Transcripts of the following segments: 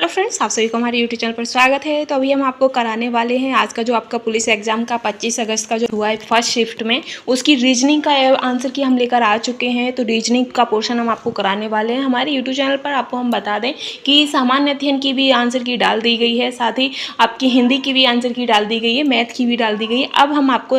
Hello friends, आप सभी को हमारे यूट्यूब चैनल पर स्वागत है। तो अभी हम आपको कराने वाले हैं आज का जो आपका पुलिस एग्जाम का 25 अगस्त का जो हुआ है फर्स्ट शिफ्ट में, उसकी रीजनिंग का आंसर की हम लेकर आ चुके हैं। तो रीजनिंग का पोर्शन हम आपको कराने वाले हैं। हमारे यूट्यूब चैनल पर आपको हम बता दें कि सामान्य अध्ययन की भी आंसर की डाल दी गई है, साथ ही आपकी हिंदी की भी आंसर की डाल दी गई है, मैथ की भी डाल दी गई है। अब हम आपको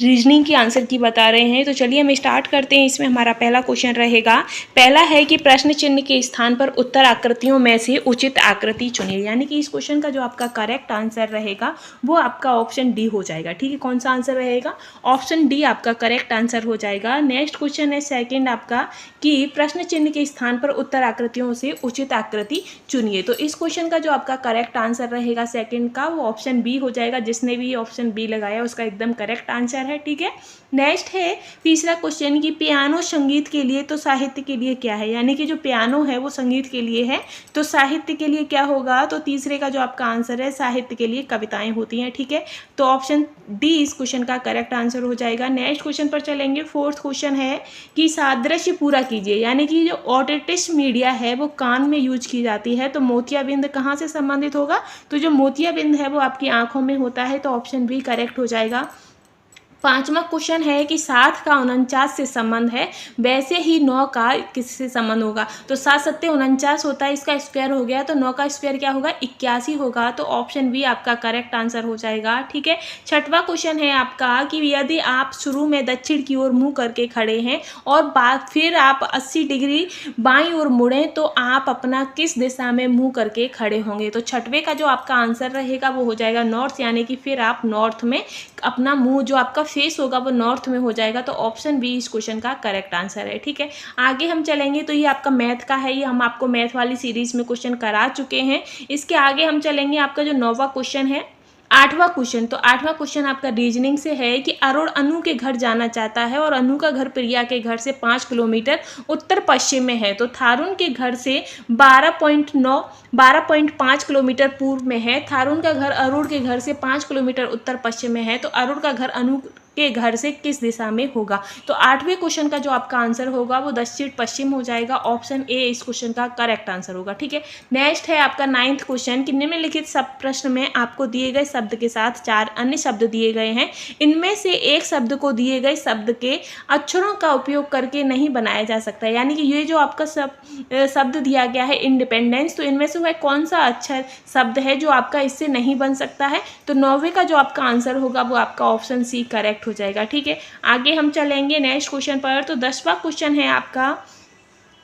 रीजनिंग की आंसर की बता रहे हैं। तो चलिए हम स्टार्ट करते हैं। इसमें हमारा पहला क्वेश्चन रहेगा, पहला है कि प्रश्न चिन्ह के स्थान पर उत्तर आकृतियों में से उचित आकृति चुनिए। यानी कि इस क्वेश्चन का जो आपका करेक्ट आंसर रहेगा वो आपका ऑप्शन डी हो जाएगा। ठीक है, कौन सा आंसर रहेगा? ऑप्शन डी आपका करेक्ट आंसर हो जाएगा। नेक्स्ट क्वेश्चन है सेकंड आपका कि प्रश्न चिन्ह के स्थान पर उत्तर आकृतियों से उचित आकृति चुनिए। तो इस क्वेश्चन का जो आपका करेक्ट आंसर रहेगा सेकंड का, वो ऑप्शन बी हो जाएगा। जिसने भी ऑप्शन बी लगाया उसका एकदम करेक्ट आंसर है। ठीक है, नेक्स्ट है तीसरा क्वेश्चन कि पियानो संगीत के लिए तो साहित्य के लिए क्या है। यानी कि जो पियानो है वो संगीत के लिए है, तो साहित्य के लिए क्या होगा? तो तीसरे का जो आपका आंसर है साहित्य के लिए कविताएं होती हैं। ठीक है, तो ऑप्शन डी इस क्वेश्चन का करेक्ट आंसर हो जाएगा। नेक्स्ट क्वेश्चन पर चलेंगे। फोर्थ क्वेश्चन है कि सादृश्य पूरा कीजिए। यानी कि जो ऑटिटिस मीडिया है वो कान में यूज की जाती है, तो मोतियाबिंद कहाँ से संबंधित होगा? तो जो मोतियाबिंद है वो आपकी आंखों में होता है, तो ऑप्शन बी करेक्ट हो जाएगा। पांचवा क्वेश्चन है कि 7 का 49 से संबंध है, वैसे ही 9 का किससे संबंध होगा? तो 7 सत्ते 49 होता है, इसका स्क्वायर हो गया, तो 9 का स्क्वायर क्या होगा? 81 होगा, तो ऑप्शन बी आपका करेक्ट आंसर हो जाएगा। ठीक है, छठवां क्वेश्चन है आपका कि यदि आप शुरू में दक्षिण की ओर मुंह करके खड़े हैं और बाद फिर आप 80 डिग्री बाईं ओर मुड़ें तो आप अपना किस दिशा में मुंह करके खड़े होंगे? तो छठवें का जो आपका आंसर रहेगा वो हो जाएगा नॉर्थ। यानी कि फिर आप नॉर्थ में अपना मुंह जो आपका फेस होगा वो नॉर्थ में हो जाएगा, तो ऑप्शन बी इस क्वेश्चन का करेक्ट आंसर है। ठीक है, आगे हम चलेंगे। तो ये आपका मैथ का है, ये हम आपको मैथ वाली सीरीज में क्वेश्चन करा चुके हैं। इसके आगे हम चलेंगे। आपका जो 9वां क्वेश्चन है, 8वां क्वेश्चन, तो 8वां क्वेश्चन आपका रीजनिंग से है कि अरुण अनु के घर जाना चाहता है और अनु का घर प्रिया के घर से 5 किलोमीटर उत्तर पश्चिम में है। तो थारून के घर से 12.5 किलोमीटर पूर्व में है। थारून का घर अरुण के घर से 5 किलोमीटर उत्तर पश्चिम में है, तो अरुण का घर अनु के घर से किस दिशा में होगा? तो 8वें क्वेश्चन का जो आपका आंसर होगा वो दक्षिण पश्चिम हो जाएगा। ऑप्शन ए इस क्वेश्चन का करेक्ट आंसर होगा। ठीक है, नेक्स्ट है आपका 9th क्वेश्चन कि निम्नलिखित सब प्रश्न में आपको दिए गए शब्द के साथ 4 अन्य शब्द दिए गए हैं। इनमें से एक शब्द को दिए गए शब्द के अक्षरों का उपयोग करके नहीं बनाया जा सकता। यानी कि ये जो आपका शब्द दिया गया है इंडिपेंडेंस, तो इनमें से वह कौन सा अक्षर शब्द है जो आपका इससे नहीं बन सकता है? तो 9वें का जो आपका आंसर होगा वो आपका ऑप्शन सी करेक्ट हो जाएगा। ठीक है, आगे हम चलेंगे नेक्स्ट क्वेश्चन पर। तो 10वां क्वेश्चन है आपका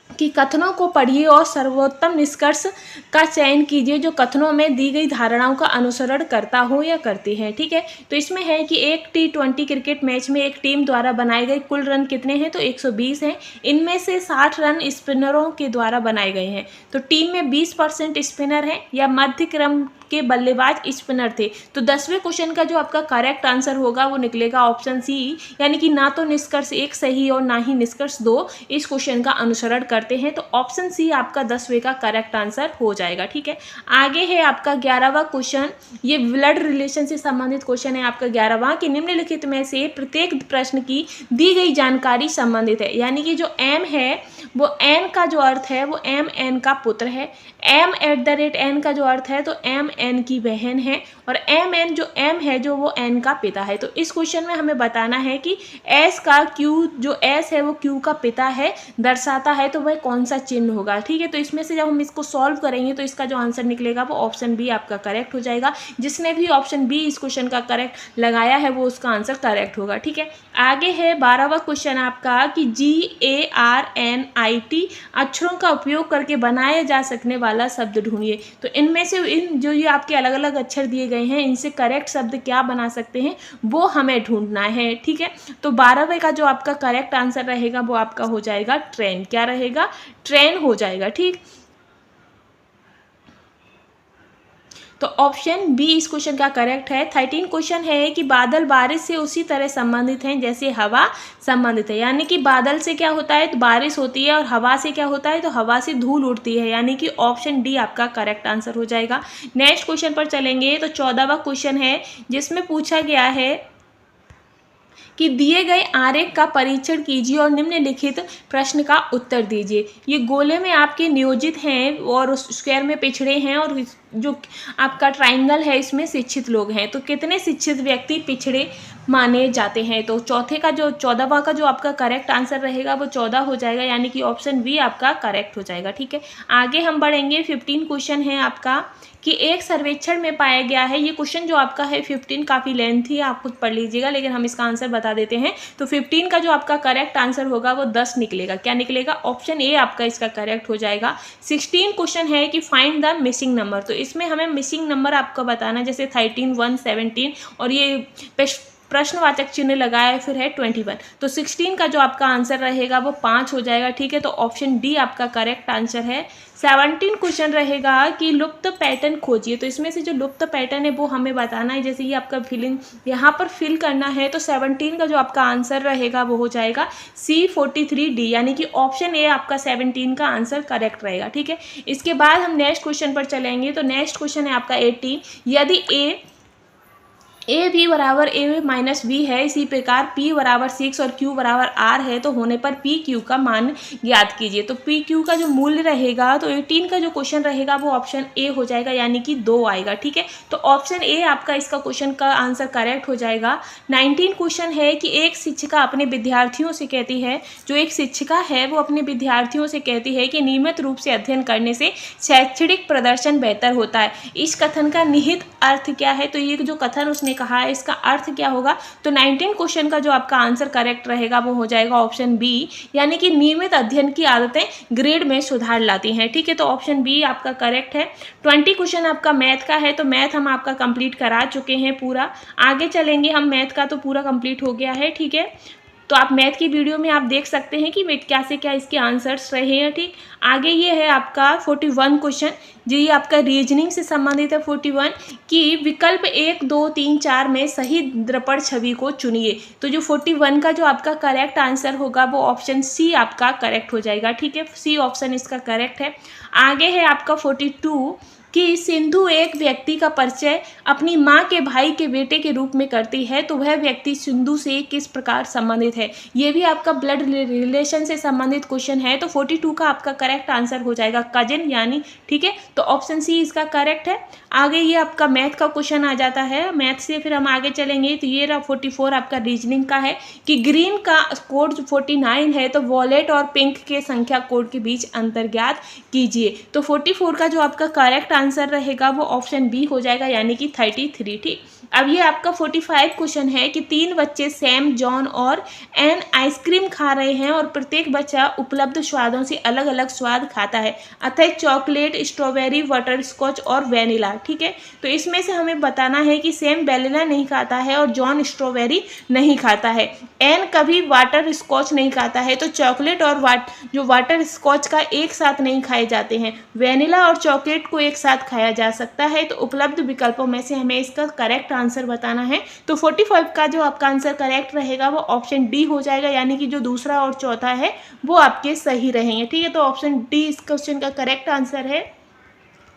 कि कथनों को पढ़िए और सर्वोत्तम निष्कर्ष का चयन कीजिए जो कथनों में दी गई धारणाओं का अनुसरण करता हो या करती है। ठीक है, तो इसमें है कि एक T20 क्रिकेट मैच में एक टीम द्वारा बनाए गए कुल रन कितने हैं? तो 120 हैं। इनमें से 60 रन स्पिनरों के द्वारा बनाए गए हैं। तो टीम में 20% स्पिनर हैं या मध्य क्रम के बल्लेबाज स्पिनर थे। तो 10वें क्वेश्चन का जो आपका करेक्ट आंसर होगा वो निकलेगा ऑप्शन सी। यानी कि ना तो निष्कर्ष 1 सही और ना ही निष्कर्ष 2 इस क्वेश्चन का अनुसरण करते हैं, तो ऑप्शन सी आपका 10वें का करेक्ट आंसर हो जाएगा। ठीक है, आगे है आपका 11वां क्वेश्चन। ये ब्लड रिलेशन से संबंधित क्वेश्चन है आपका 11वां कि निम्नलिखित में से प्रत्येक प्रश्न की दी गई जानकारी संबंधित है। यानी कि जो एम है वो एन का जो अर्थ है वो एम एन का पुत्र है। m@n का जो अर्थ है तो एम एन की बहन है, और एम एन जो एम है जो वो एन का पिता है। तो इस क्वेश्चन में हमें बताना है कि एस का क्यू, जो एस है वो क्यू का पिता है दर्शाता है, तो वह कौन सा चिन्ह होगा? ठीक है, तो इसमें से जब हम इसको सॉल्व करेंगे तो इसका जो आंसर निकलेगा वो ऑप्शन बी आपका करेक्ट हो जाएगा। जिसने भी ऑप्शन बी इस क्वेश्चन का करेक्ट लगाया है वो उसका आंसर करेक्ट होगा। ठीक है, आगे है 12वां क्वेश्चन आपका कि GARNIT अक्षरों का उपयोग करके बनाए जा सकने वाला शब्द ढूंढिए। तो इनमें से इन जो ये आपके अलग अलग अक्षर दिए गए हैं इनसे करेक्ट शब्द क्या बना सकते हैं वो हमें ढूंढना है। ठीक है, तो 12वें का जो आपका करेक्ट आंसर रहेगा वो आपका हो जाएगा ट्रेन। क्या रहेगा? ट्रेन हो जाएगा। ठीक, तो ऑप्शन बी इस क्वेश्चन का करेक्ट है। 13 क्वेश्चन है कि बादल बारिश से उसी तरह संबंधित हैं जैसे हवा संबंधित है। यानी कि बादल से क्या होता है तो बारिश होती है, और हवा से क्या होता है तो हवा से धूल उड़ती है। यानी कि ऑप्शन डी आपका करेक्ट आंसर हो जाएगा। नेक्स्ट क्वेश्चन पर चलेंगे। तो 14वां क्वेश्चन है जिसमें पूछा गया है कि दिए गए आरेख का परीक्षण कीजिए और निम्नलिखित प्रश्न का उत्तर दीजिए। ये गोले में आपके नियोजित हैं और स्क्वायर में पिछड़े हैं और जो आपका ट्राइंगल है इसमें शिक्षित लोग हैं। तो कितने शिक्षित व्यक्ति पिछड़े माने जाते हैं? तो चौथे का जो 14वां का जो आपका करेक्ट आंसर रहेगा वो 14 हो जाएगा, यानी कि ऑप्शन बी आपका करेक्ट हो जाएगा। ठीक है, आगे हम बढ़ेंगे। 15 क्वेश्चन है आपका कि एक सर्वेक्षण में पाया गया है। ये क्वेश्चन जो आपका है 15 काफ़ी लेंथी है, आप खुद पढ़ लीजिएगा, लेकिन हम इसका आंसर बता देते हैं। तो 15 का जो आपका करेक्ट आंसर होगा वो 10 निकलेगा। क्या निकलेगा? ऑप्शन ए आपका इसका करेक्ट हो जाएगा। 16 क्वेश्चन है कि फाइंड द मिसिंग नंबर। तो इसमें हमें मिसिंग नंबर आपको बताना है, जैसे 13, 1, 17 और ये प्रश्नवाचक चिन्ह लगाया फिर है 21। तो 16 का जो आपका आंसर रहेगा वो 5 हो जाएगा। ठीक है, तो ऑप्शन डी आपका करेक्ट आंसर है। 17 क्वेश्चन रहेगा कि लुप्त पैटर्न खोजिए। तो इसमें से जो लुप्त पैटर्न है वो हमें बताना है, जैसे ये आपका फिलिंग यहाँ पर फिल करना है। तो 17 का जो आपका आंसर रहेगा वो हो जाएगा C43D, यानी कि ऑप्शन ए आपका 17 का आंसर करेक्ट रहेगा। ठीक है, इसके बाद हम नेक्स्ट क्वेश्चन पर चलेंगे। तो नेक्स्ट क्वेश्चन है आपका 18। यदि ए बी बराबर ए माइनस बी है, इसी प्रकार P बराबर 6 और Q बराबर R है, तो होने पर पी क्यू का मान ज्ञात कीजिए। तो पी क्यू का जो मूल्य रहेगा, तो 18 का जो क्वेश्चन रहेगा वो ऑप्शन ए हो जाएगा, यानी कि 2 आएगा। ठीक है, तो ऑप्शन ए आपका इसका क्वेश्चन का आंसर करेक्ट हो जाएगा। 19 क्वेश्चन है कि एक शिक्षिका अपने विद्यार्थियों से कहती है, जो एक शिक्षिका है वो अपने विद्यार्थियों से कहती है कि नियमित रूप से अध्ययन करने से शैक्षणिक प्रदर्शन बेहतर होता है। इस कथन का निहित अर्थ क्या है? तो ये जो कथन उसने कहा है इसका अर्थ क्या होगा? तो 19 क्वेश्चन का जो आपका आंसर करेक्ट रहेगा वो हो जाएगा ऑप्शन बी, यानी कि नियमित अध्ययन की आदतें ग्रेड में सुधार लाती हैं। ठीक है, तो ऑप्शन बी आपका करेक्ट है। 20 क्वेश्चन आपका मैथ का है। तो मैथ हम आपका कंप्लीट करा चुके हैं पूरा। आगे चलेंगे हम, मैथ का तो पूरा कंप्लीट हो गया है। ठीक है, तो आप मैथ की वीडियो में आप देख सकते हैं कि क्या से क्या इसके आंसर्स रहे हैं। ठीक, आगे ये है आपका 41 क्वेश्चन, जो ये आपका रीजनिंग से संबंधित है। 41 कि विकल्प 1, 2, 3, 4 में सही दर्पण छवि को चुनिए। तो जो 41 का जो आपका करेक्ट आंसर होगा वो ऑप्शन सी आपका करेक्ट हो जाएगा। ठीक है, सी ऑप्शन इसका करेक्ट है। आगे है आपका 42 कि सिंधु एक व्यक्ति का परिचय अपनी माँ के भाई के बेटे के रूप में करती है, तो वह व्यक्ति सिंधु से किस प्रकार संबंधित है? ये भी आपका ब्लड रिलेशन से संबंधित क्वेश्चन है। तो 42 का आपका करेक्ट आंसर हो जाएगा कजिन, यानी। ठीक है, तो ऑप्शन सी इसका करेक्ट है। आगे ये आपका मैथ का क्वेश्चन आ जाता है। मैथ से फिर हम आगे चलेंगे। तो ये रहा 44 आपका रीजनिंग का है कि ग्रीन का कोड 49 है, तो वॉलेट और पिंक के संख्या कोड के बीच अंतर ज्ञात कीजिए। तो 44 का जो आपका करेक्ट आंसर रहेगा वो ऑप्शन बी हो जाएगा, यानी कि 33। ठीक, अब ये आपका 45 क्वेश्चन है कि 3 बच्चे सैम, जॉन और एन आइसक्रीम खा रहे हैं और प्रत्येक बच्चा उपलब्ध स्वादों से अलग अलग स्वाद खाता है, अतः चॉकलेट, स्ट्रॉबेरी, बटर स्कॉच और वेनिला। ठीक है, तो इसमें से हमें बताना है कि सैम वेनिला नहीं खाता है और जॉन स्ट्रॉबेरी नहीं खाता है, एन कभी वाटर स्कॉच नहीं खाता है, तो चॉकलेट और जो वाटर स्कॉच का एक साथ नहीं खाए जाते हैं, वेनिला और चॉकलेट को एक साथ खाया जा सकता है। तो उपलब्ध विकल्पों में से हमें इसका करेक्ट आंसर बताना है। तो 45 का जो आपका आंसर करेक्ट रहेगा वो ऑप्शन डी हो जाएगा, यानी कि जो दूसरा और चौथा है वो आपके सही रहेंगे। ठीक है, तो ऑप्शन डी इस क्वेश्चन का करेक्ट आंसर है।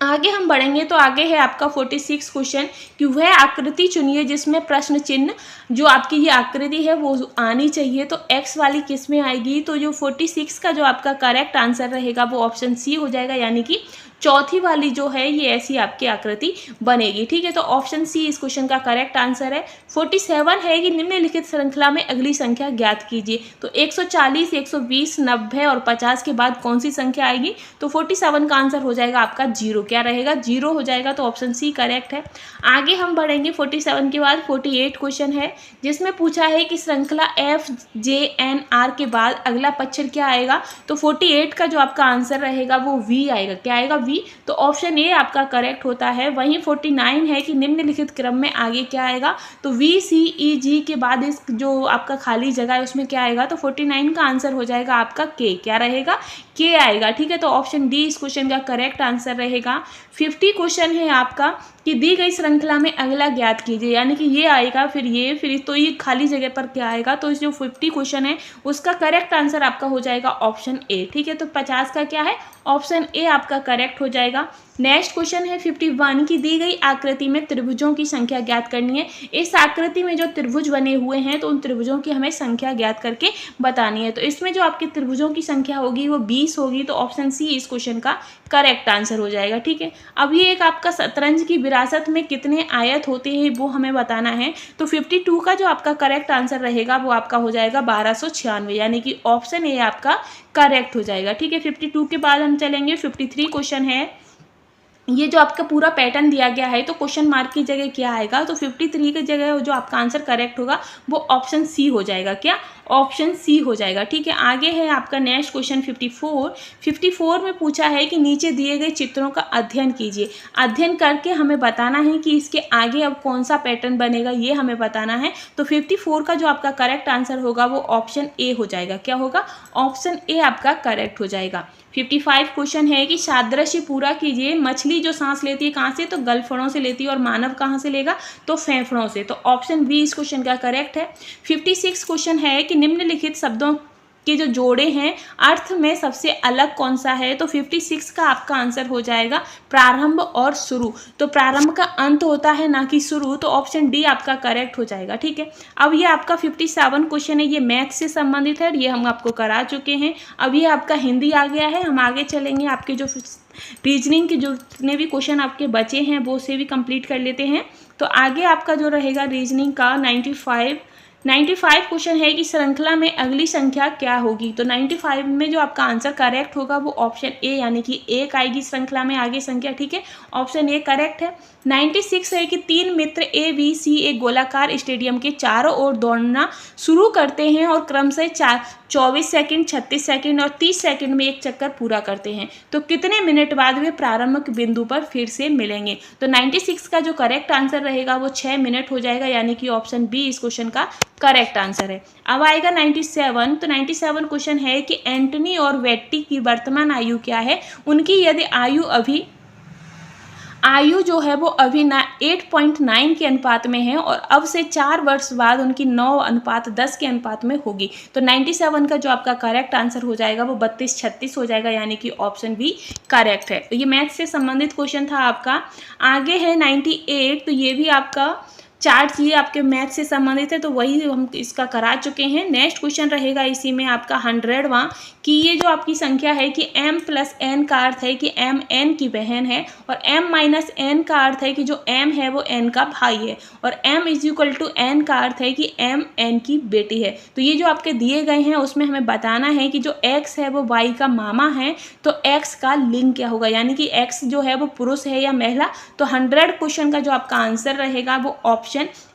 आगे हम बढ़ेंगे। तो आगे है आपका 46 क्वेश्चन कि वह आकृति चुनिए जिसमें प्रश्न चिन्ह, जो आपकी ये आकृति है वो आनी चाहिए, तो एक्स वाली किस में आएगी? तो जो 46 का जो आपका करेक्ट आंसर रहेगा वो ऑप्शन सी हो जाएगा, यानी कि चौथी वाली जो है ये ऐसी आपकी आकृति बनेगी। ठीक है, तो ऑप्शन सी इस क्वेश्चन का करेक्ट आंसर है। 47 है कि निम्नलिखित श्रृंखला में अगली संख्या ज्ञात कीजिए। तो 140, 120, 90 और 50 के बाद कौन सी संख्या आएगी? तो 47 का आंसर हो जाएगा आपका 0। क्या रहेगा? 0 हो जाएगा, तो ऑप्शन सी करेक्ट है। आगे हम बढ़ेंगे। 47 के बाद 48 क्वेश्चन है, जिसमें पूछा है कि श्रृंखला FJNR के बाद अगला पक्षर क्या आएगा? तो 48 का जो आपका आंसर रहेगा वो V आएगा। क्या आएगा? V। तो ऑप्शन ए आपका करेक्ट होता है। वहीं 49 है कि निम्नलिखित क्रम में आगे क्या आएगा? तो VCEG के बाद इस जो आपका खाली जगह है उसमें क्या आएगा? तो 49 का आंसर हो जाएगा आपका K। क्या रहेगा? K आएगा। ठीक है, तो ऑप्शन डी इस क्वेश्चन का करेक्ट आंसर रहेगा। 50 क्वेश्चन है आपका कि दी गई श्रृंखला में अगला ज्ञात कीजिए, यानी कि ये आएगा फिर ये, फिर तो ये खाली जगह पर क्या आएगा? तो इस जो 50 क्वेश्चन है उसका करेक्ट आंसर आपका हो जाएगा ऑप्शन ए। ठीक है, तो 50 का क्या है? ऑप्शन ए आपका करेक्ट हो जाएगा। नेक्स्ट क्वेश्चन है 51 की दी गई आकृति में त्रिभुजों की संख्या ज्ञात करनी है। इस आकृति में जो त्रिभुज बने हुए हैं तो उन त्रिभुजों की हमें संख्या ज्ञात करके बतानी है। तो इसमें जो आपके त्रिभुजों की संख्या होगी वो 20 होगी, तो ऑप्शन सी इस क्वेश्चन का करेक्ट आंसर हो जाएगा। ठीक है, अब ये एक आपका शतरंज की विरासत में कितने आयत होते हैं वो हमें बताना है। तो 52 का जो आपका करेक्ट आंसर रहेगा वो आपका हो जाएगा 1296, यानी कि ऑप्शन ए आपका करेक्ट हो जाएगा। ठीक है, 52 के बाद हम चलेंगे 53 क्वेश्चन है। ये जो आपका पूरा पैटर्न दिया गया है तो क्वेश्चन मार्क की जगह क्या आएगा, तो 53 की जगह जो आपका आंसर करेक्ट होगा वो ऑप्शन सी हो जाएगा। क्या, ऑप्शन सी हो जाएगा। ठीक है, आगे है आपका नेक्स्ट क्वेश्चन 54 में पूछा है कि नीचे दिए गए चित्रों का अध्ययन कीजिए। अध्ययन करके हमें बताना है कि इसके आगे अब कौन सा पैटर्न बनेगा, ये हमें बताना है। तो 54 का जो आपका करेक्ट आंसर होगा वो ऑप्शन ए हो जाएगा। क्या होगा, ऑप्शन ए आपका करेक्ट हो जाएगा। 55 क्वेश्चन है कि सादृश्य पूरा कीजिए। मछली जो सांस लेती है कहाँ से, तो गलफड़ों से लेती है, और मानव कहाँ से लेगा, तो फेफड़ों से। तो ऑप्शन बी इस क्वेश्चन का करेक्ट है। 56 क्वेश्चन है कि निम्नलिखित शब्दों के जो जोड़े हैं अर्थ में सबसे अलग कौन सा है, तो 56 का आपका आंसर हो जाएगा प्रारंभ और शुरू। तो प्रारंभ का अंत होता है ना कि शुरू, तो ऑप्शन डी आपका करेक्ट हो जाएगा। ठीक है, अब ये आपका 57 क्वेश्चन है, ये मैथ से संबंधित है, ये हम आपको करा चुके हैं। अब ये आपका हिंदी आ गया है। हम आगे चलेंगे, आपके जो रीजनिंग के जो जितने भी क्वेश्चन आपके बचे हैं वो से भी कंप्लीट कर लेते हैं। तो आगे आपका जो रहेगा रीजनिंग का 95 क्वेश्चन है कि श्रृंखला में अगली संख्या क्या होगी। तो 95 में जो आपका आंसर करेक्ट होगा वो ऑप्शन ए, यानी कि एक आएगी श्रृंखला में आगे संख्या। ठीक है, ऑप्शन ए करेक्ट है। 96 है कि 3 मित्र ए बी सी एक गोलाकार स्टेडियम के चारों ओर दौड़ना शुरू करते हैं और क्रमशः 24 सेकंड, 36 सेकंड और 30 सेकंड में एक चक्कर पूरा करते हैं। तो कितने मिनट बाद वे प्रारंभिक बिंदु पर फिर से मिलेंगे। तो 96 का जो करेक्ट आंसर रहेगा वो 6 मिनट हो जाएगा, यानी कि ऑप्शन बी इस क्वेश्चन का करेक्ट आंसर है। अब आएगा 97। तो 97 क्वेश्चन है कि एंटनी और वेट्टी की वर्तमान आयु क्या है। उनकी यदि आयु जो है वो अभी 8.9 के अनुपात में है और अब से 4 वर्ष बाद उनकी 9:10 के अनुपात में होगी। तो 97 का जो आपका करेक्ट आंसर हो जाएगा वो 32-36 हो जाएगा, यानी कि ऑप्शन बी करेक्ट है। तो ये मैथ से संबंधित क्वेश्चन था आपका। आगे है 98। तो ये भी आपका चार्ट ये आपके मैथ से संबंधित है, तो वही हम इसका करा चुके हैं। नेक्स्ट क्वेश्चन रहेगा इसी में आपका 100वां कि ये जो आपकी संख्या है कि m + n का अर्थ है कि m n की बहन है और m - n का अर्थ है कि जो m है वो n का भाई है और m = n का अर्थ है कि m n की बेटी है। तो ये जो आपके दिए गए हैं उसमें हमें बताना है कि जो x है वो y का मामा है, तो x का लिंग क्या होगा, यानी कि x जो है वो पुरुष है या महिला। तो 100 क्वेश्चन का जो आपका आंसर रहेगा वो ऑप्शन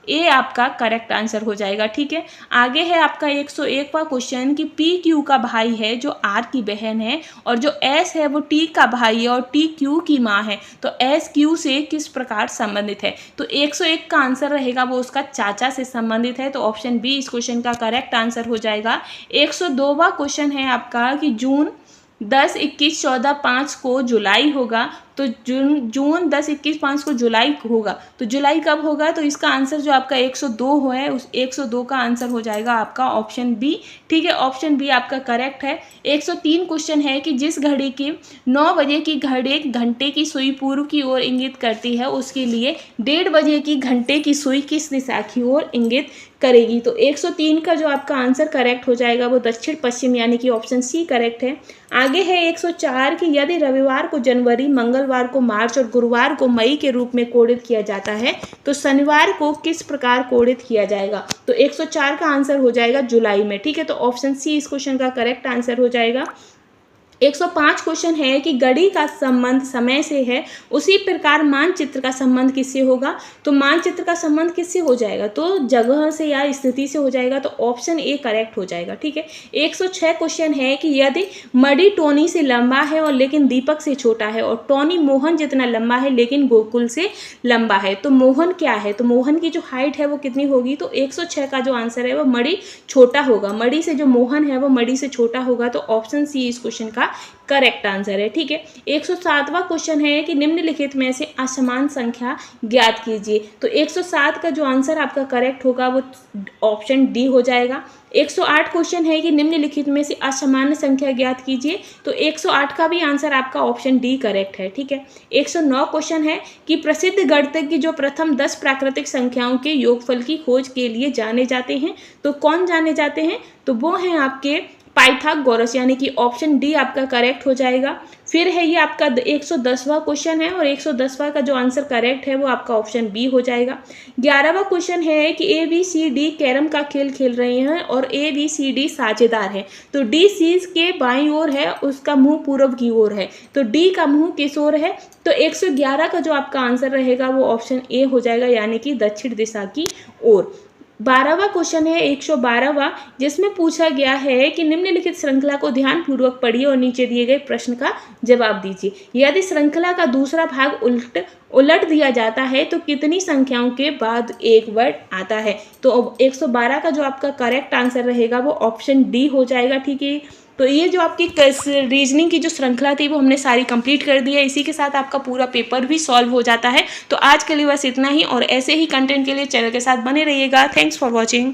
ए आपका करेक्ट आंसर हो जाएगा। ठीक है, आगे है आपका 101वां क्वेश्चन कि पी क्यू का भाई है जो आर की बहन है और जो एस है वो टी का भाई है और टी क्यू की माँ है। तो एस क्यू से किस प्रकार संबंधित है। तो 101 का आंसर रहेगा वो उसका चाचा से संबंधित है। तो ऑप्शन बी इस क्वेश्चन का करेक्ट आंसर हो जाएगा। 102वां क्वेश्चन है आपका कि जून 10, 21, 14, 5 को जुलाई होगा। तो जून 10, 21, 5 को जुलाई होगा। तो जुलाई कब होगा, तो इसका आंसर जो आपका 102 है उस 102 का आंसर हो जाएगा आपका ऑप्शन बी। ठीक है, ऑप्शन बी आपका करेक्ट है। 103 क्वेश्चन है कि जिस घड़ी की 9 बजे की घंटे की सुई पूर्व की ओर इंगित करती है उसके लिए 1:30 बजे की घंटे की सुई किस दिशा की ओर इंगित करेगी। तो 103 का जो आपका आंसर करेक्ट हो जाएगा वो दक्षिण पश्चिम, यानी कि ऑप्शन सी करेक्ट है। आगे है 104 कि यदि रविवार को जनवरी, मंगलवार को मार्च और गुरुवार को मई के रूप में कोडित किया जाता है तो शनिवार को किस प्रकार कोडित किया जाएगा। तो 104 का आंसर हो जाएगा जुलाई में। ठीक है, तो ऑप्शन सी इस क्वेश्चन का करेक्ट आंसर हो जाएगा। 105 क्वेश्चन है कि घड़ी का संबंध समय से है उसी प्रकार मानचित्र का संबंध किससे होगा। तो मानचित्र का संबंध किससे हो जाएगा, तो जगह से या स्थिति से हो जाएगा। तो ऑप्शन ए करेक्ट हो जाएगा। ठीक है, 106 क्वेश्चन है कि यदि मणि टोनी से लंबा है और लेकिन दीपक से छोटा है और टोनी मोहन जितना लंबा है लेकिन गोकुल से लंबा है, तो मोहन क्या है, तो मोहन की जो हाइट है वो कितनी होगी। तो 106 का जो आंसर है वो मणि छोटा होगा। मणि से जो मोहन है वो मणि से छोटा होगा। तो ऑप्शन सी इस क्वेश्चन का करेक्ट आंसर है। ठीक है, 107वां क्वेश्चन है कि निम्नलिखित में से असमान संख्या ज्ञात कीजिए। तो 107 का जो आंसर आपका करेक्ट होगा वो ऑप्शन डी हो जाएगा। 108 क्वेश्चन है कि निम्नलिखित में से असमान संख्या ज्ञात कीजिए। तो 108 का भी आंसर आपका ऑप्शन डी करेक्ट है। ठीक है, 109 क्वेश्चन है कि प्रसिद्ध गणितज्ञ जो प्रथम 10 प्राकृतिक संख्याओं के योगफल की खोज के लिए जाने जाते हैं, तो कौन जाने जाते हैं? तो वो हैं आपके पाइथागोरस, यानी कि ऑप्शन डी आपका करेक्ट हो जाएगा। फिर है ये आपका 110वां क्वेश्चन है और 110वां का जो आंसर करेक्ट है वो आपका ऑप्शन बी हो जाएगा। 11वां क्वेश्चन है कि A B C D carrom का खेल खेल रहे हैं और ए बी सी डी साझेदार है। तो डी सी के बाईं ओर है, उसका मुंह पूर्व की ओर है, तो डी का मुंह किस ओर है? तो 111 का जो आपका आंसर रहेगा वो ऑप्शन ए हो जाएगा, यानी कि दक्षिण दिशा की ओर। 12वां क्वेश्चन है 112वां, जिसमें पूछा गया है कि निम्नलिखित श्रृंखला को ध्यानपूर्वक पढ़िए और नीचे दिए गए प्रश्न का जवाब दीजिए। यदि श्रृंखला का दूसरा भाग उलट दिया जाता है तो कितनी संख्याओं के बाद एक वर्ड आता है? तो 112 का जो आपका करेक्ट आंसर रहेगा वो ऑप्शन डी हो जाएगा। ठीक है, तो ये जो आपकी रीजनिंग की जो श्रृंखला थी वो हमने सारी कंप्लीट कर दी है। इसी के साथ आपका पूरा पेपर भी सॉल्व हो जाता है। तो आज के लिए बस इतना ही, और ऐसे ही कंटेंट के लिए चैनल के साथ बने रहिएगा। Thanks for watching.